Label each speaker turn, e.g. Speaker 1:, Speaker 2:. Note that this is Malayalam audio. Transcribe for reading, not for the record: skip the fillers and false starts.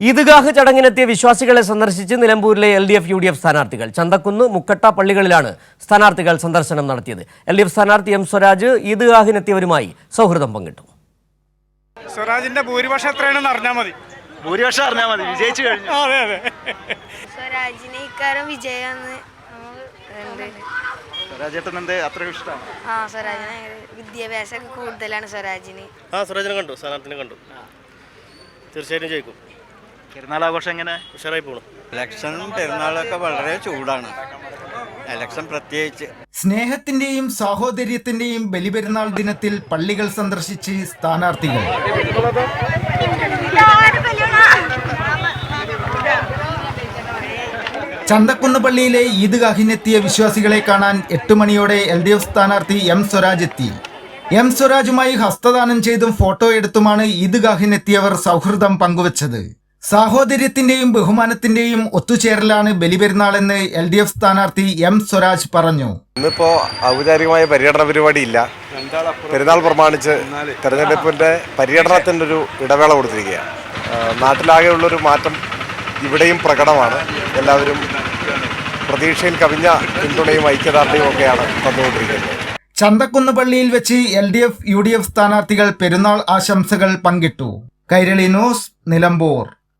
Speaker 1: ഈദ്ഗാഹ് ചടങ്ങിനെത്തിയ വിശ്വാസികളെ സന്ദർശിച്ച് നിലമ്പൂരിലെ LDF UDF സ്ഥാനാർത്ഥികൾ ചന്തക്കുന്ന് മുക്കട്ട പള്ളികളിലാണ് സ്ഥാനാർത്ഥികൾ സന്ദർശനം നടത്തിയത്. LDF സ്ഥാനാർത്ഥി M സ്വരാജ് ഈദ്ഗാഹിനെത്തിയവരുമായി സൗഹൃദം പങ്കിട്ടു.
Speaker 2: സ്വരാജിന്റെ ഭൂരിപക്ഷം എത്രയാണെന്ന് അറിഞ്ഞാൽ മതി.
Speaker 3: ഭൂരിപക്ഷം അറിഞ്ഞാൽ മതി, വിജയിച്ചു കഴിഞ്ഞു.
Speaker 4: സ്വരാജിനെ ഇക്കാരം വിജയമെന്ന്
Speaker 3: സ്വരാജേട്ടനെന്ത് അത്ര ഇഷ്ടമാണ്?
Speaker 4: സ്വരാജിന് വിദ്യാഭ്യാസമൊക്കെ കൂടുതലാണ് സ്വരാജിന്.
Speaker 5: സ്വരാജിനെ കണ്ടു, സ്ഥാനാർത്ഥിനെ കണ്ടു. തീർച്ചയായിട്ടും ജയിക്കും.
Speaker 3: പെരുന്നാൾ ആഘോഷം എങ്ങനെ?
Speaker 5: ഉഷാറായി പോകണം.
Speaker 6: ഇലക്ഷനും പെരുന്നാളൊക്കെ വളരെ ചൂടാണ്. ഇലക്ഷൻ പ്രത്യേകിച്ച്.
Speaker 7: സ്നേഹത്തിന്റെയും സാഹോദര്യത്തിന്റെയും ബലിപെരുന്നാൾ ദിനത്തിൽ പള്ളികൾ സന്ദർശിച്ച് സ്ഥാനാർത്ഥികൾ. ചന്തക്കുന്ന് പള്ളിയിലെ ഈദ്ഗാഹിനെത്തിയ വിശ്വാസികളെ കാണാൻ 8 മണിയോടെ LDF സ്ഥാനാർത്ഥി M സ്വരാജ് എത്തി. M സ്വരാജുമായി ഹസ്തദാനം ചെയ്തും ഫോട്ടോ എടുത്തുമാണ് ഈദ്ഗാഹിനെത്തിയവർ സൗഹൃദം പങ്കുവച്ചത്. സാഹോദര്യത്തിന്റെയും ബഹുമാനത്തിന്റെയും ഒത്തുചേരലാണ് ബലിപെരുന്നാളെന്ന് LDF സ്ഥാനാർത്ഥി M സ്വരാജ് പറഞ്ഞു.
Speaker 8: ഇന്നിപ്പോ ഔപചാരികമായ പര്യടന പരിപാടി ഇല്ല. പെരുന്നാൾ പ്രമാണിച്ച് തെരഞ്ഞെടുപ്പിന്റെ പര്യടനത്തിന്റെ ഒരു ഇടവേള കൊടുത്തിരിക്കുകയാണ്. നാട്ടിലാകെയുള്ളൊരു മാറ്റം ഇവിടെയും പ്രകടമാണ്. എല്ലാവരും പ്രതീക്ഷയിൽ കവിഞ്ഞ പിന്തുണയും ഐക്യദാർഢ്യവും ഒക്കെയാണ് തന്നുകൊണ്ടിരിക്കുന്നത്.
Speaker 7: ചന്തക്കുന്ന് പള്ളിയിൽ വെച്ച് LDF UDF സ്ഥാനാർത്ഥികൾ പെരുന്നാൾ ആശംസകൾ പങ്കിട്ടു. കൈരളി ന്യൂസ്, നിലമ്പൂർ.